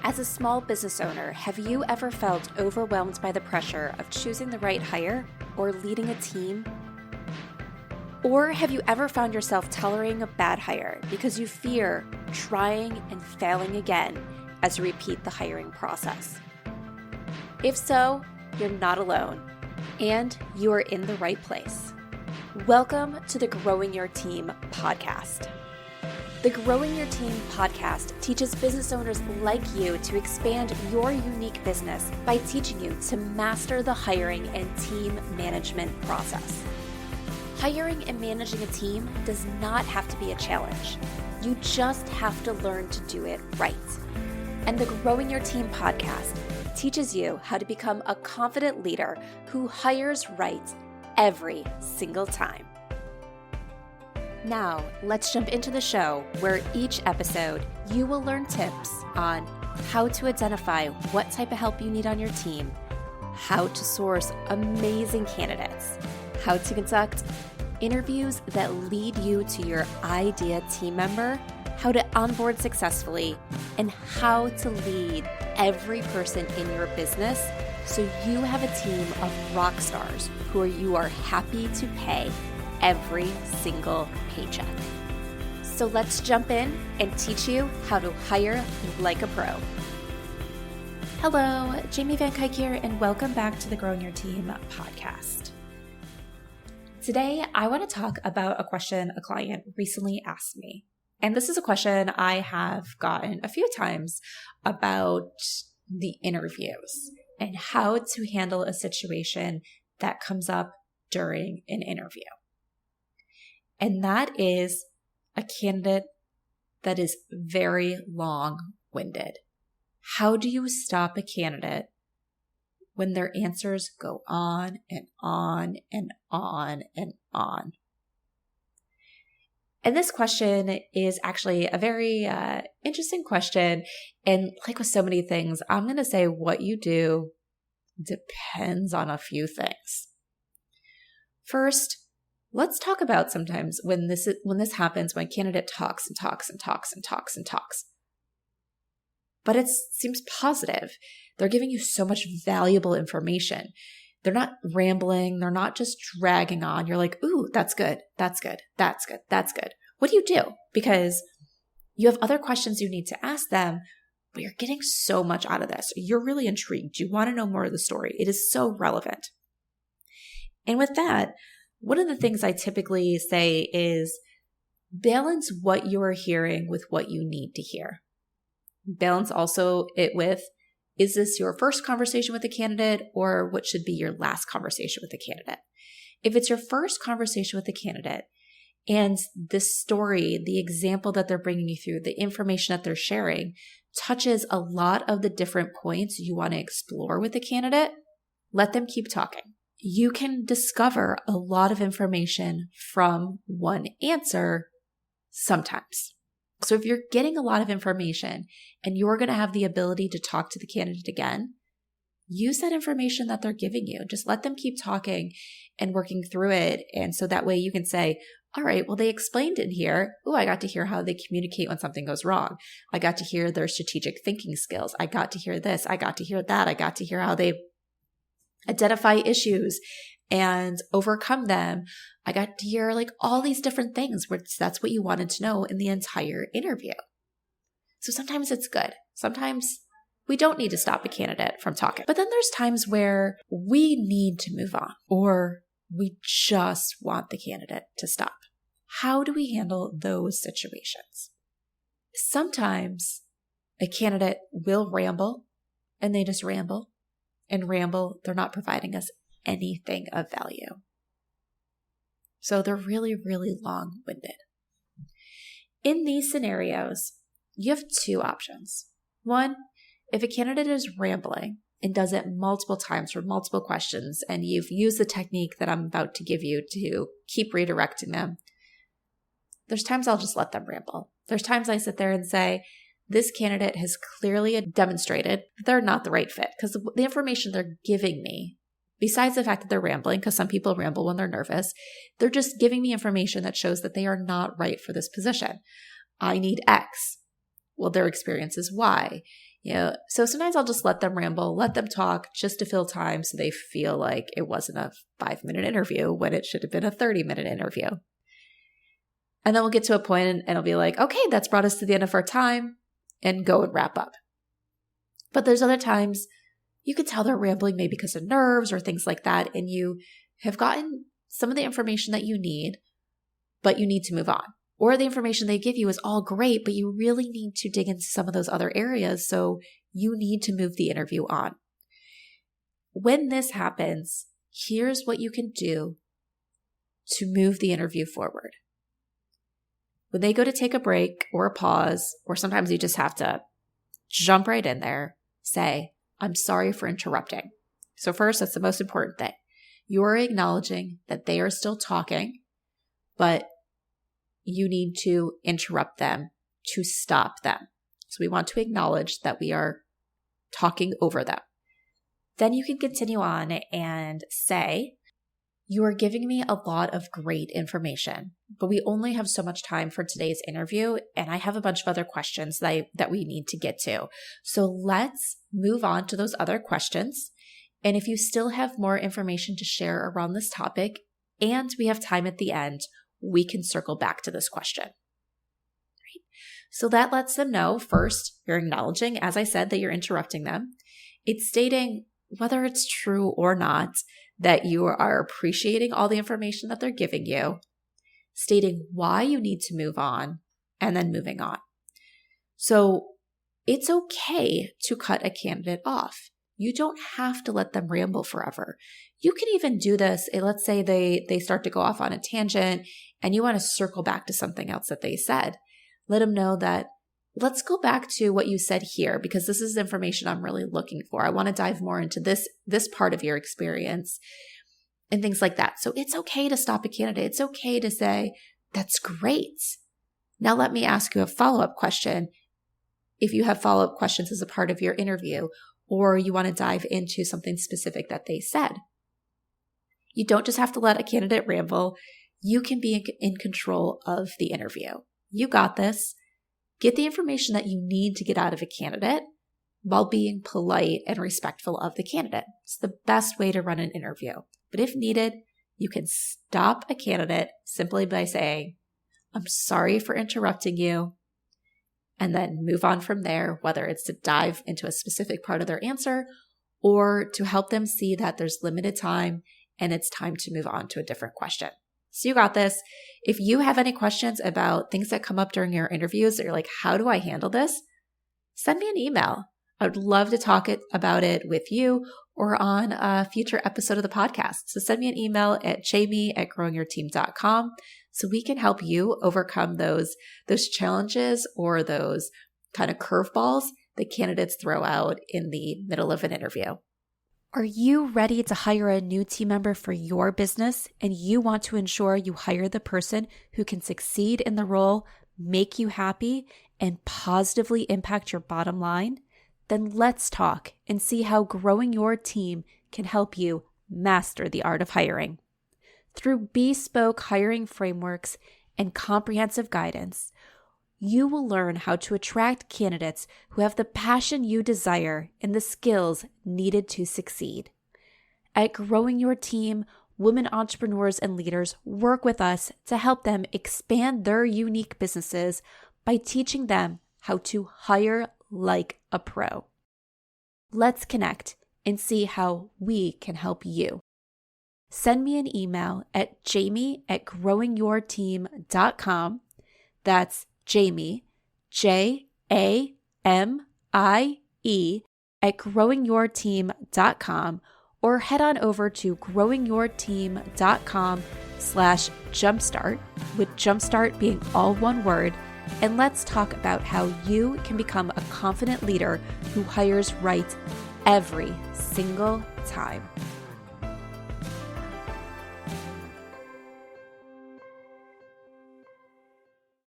As a small business owner, have you ever felt overwhelmed by the pressure of choosing the right hire or leading a team? Or have you ever found yourself tolerating a bad hire because you fear trying and failing again as you repeat the hiring process? If so, you're not alone, and you are in the right place. Welcome to the Growing Your Team podcast. The Growing Your Team podcast teaches business owners like you to expand your unique business by teaching you to master the hiring and team management process. Hiring and managing a team does not have to be a challenge. You just have to learn to do it right. And the Growing Your Team podcast teaches you how to become a confident leader who hires right every single time. Now, let's jump into the show where each episode you will learn tips on how to identify what type of help you need on your team, how to source amazing candidates, how to conduct interviews that lead you to your ideal team member, how to onboard successfully, and how to lead every person in your business so you have a team of rock stars who you are happy to pay every single paycheck. So let's jump in and teach you how to hire like a pro. Hello, Jamie Van Kuyk here, and welcome back to the Growing Your Team podcast. Today, I want to talk about a question a client recently asked me. And this is a question I have gotten a few times about the interviews and how to handle a situation that comes up during an interview. And that is a candidate that is very long-winded. How do you stop a candidate when their answers go on and on and on and on? And this question is actually a very interesting question. And like with so many things, I'm going to say what you do depends on a few things. First, let's talk about sometimes when this happens, when a candidate talks and talks and talks and talks and talks. But it seems positive. They're giving you so much valuable information. They're not rambling. They're not just dragging on. You're like, ooh, that's good. That's good. That's good. That's good. What do you do? Because you have other questions you need to ask them, but you're getting so much out of this. You're really intrigued. You want to know more of the story. It is so relevant. And with that, one of the things I typically say is balance what you are hearing with what you need to hear. Balance also it with, is this your first conversation with a candidate or what should be your last conversation with a candidate? If it's your first conversation with a candidate and the story, the example that they're bringing you through, the information that they're sharing touches a lot of the different points you want to explore with the candidate, let them keep talking. You can discover a lot of information from one answer sometimes. So if you're getting a lot of information and you're going to have the ability to talk to the candidate again, use that information that they're giving you. Just let them keep talking and working through it. And so that way you can say, all right, well, they explained it here. Oh, I got to hear how they communicate when something goes wrong. I got to hear their strategic thinking skills. I got to hear this. I got to hear that. I got to hear how they identify issues and overcome them. I got to hear like all these different things, which that's what you wanted to know in the entire interview. So sometimes it's good. Sometimes we don't need to stop a candidate from talking. But then there's times where we need to move on or we just want the candidate to stop. How do we handle those situations? Sometimes a candidate will ramble and they just ramble and ramble. They're not providing us anything of value. So they're really, really long-winded. In these scenarios, you have two options. One, if a candidate is rambling and does it multiple times for multiple questions, and you've used the technique that I'm about to give you to keep redirecting them, there's times I'll just let them ramble. There's times I sit there and say, this candidate has clearly demonstrated that they're not the right fit because the information they're giving me, besides the fact that they're rambling, because some people ramble when they're nervous, they're just giving me information that shows that they are not right for this position. I need X. Well, their experience is Y. So sometimes I'll just let them ramble, let them talk just to fill time so they feel like it wasn't a 5-minute interview when it should have been a 30-minute interview. And then we'll get to a point and I'll be like, okay, that's brought us to the end of our time, and go and wrap up. But there's other times you could tell they're rambling maybe because of nerves or things like that, and you have gotten some of the information that you need, but you need to move on. Or the information they give you is all great, but you really need to dig into some of those other areas, so you need to move the interview on. When this happens, here's what you can do to move the interview forward. When they go to take a break or a pause, or sometimes you just have to jump right in there, say, I'm sorry for interrupting. So first, that's the most important thing. You are acknowledging that they are still talking, but you need to interrupt them to stop them. So we want to acknowledge that we are talking over them. Then you can continue on and say, you are giving me a lot of great information, but we only have so much time for today's interview, and I have a bunch of other questions that we need to get to. So let's move on to those other questions. And if you still have more information to share around this topic, and we have time at the end, we can circle back to this question. Right? So that lets them know, first, you're acknowledging, as I said, that you're interrupting them. It's stating, whether it's true or not, that you are appreciating all the information that they're giving you, stating why you need to move on, and then moving on. So it's okay to cut a candidate off. You don't have to let them ramble forever. You can even do this. Let's say they start to go off on a tangent and you want to circle back to something else that they said. Let them know that, let's go back to what you said here, because this is information I'm really looking for. I want to dive more into this part of your experience and things like that. So it's okay to stop a candidate. It's okay to say, that's great. Now let me ask you a follow-up question. If you have follow-up questions as a part of your interview, or you want to dive into something specific that they said. You don't just have to let a candidate ramble. You can be in control of the interview. You got this. Get the information that you need to get out of a candidate while being polite and respectful of the candidate. It's the best way to run an interview. But if needed, you can stop a candidate simply by saying, I'm sorry for interrupting you, and then move on from there, whether it's to dive into a specific part of their answer or to help them see that there's limited time and it's time to move on to a different question. So you got this. If you have any questions about things that come up during your interviews that you're like, how do I handle this? Send me an email. I would love to talk about it with you or on a future episode of the podcast. So send me an email at jamie@growingyourteam.com so we can help you overcome those challenges or those kind of curveballs that candidates throw out in the middle of an interview. Are you ready to hire a new team member for your business, and you want to ensure you hire the person who can succeed in the role, make you happy, and positively impact your bottom line? Then let's talk and see how growing your team can help you master the art of hiring. Through bespoke hiring frameworks and comprehensive guidance, you will learn how to attract candidates who have the passion you desire and the skills needed to succeed. At Growing Your Team, women entrepreneurs and leaders work with us to help them expand their unique businesses by teaching them how to hire like a pro. Let's connect and see how we can help you. Send me an email at jamie@growingyourteam.com. That's Jamie, Jamie, @growingyourteam.com, or head on over to growingyourteam.com/jumpstart, with jumpstart being all one word, and let's talk about how you can become a confident leader who hires right every single time.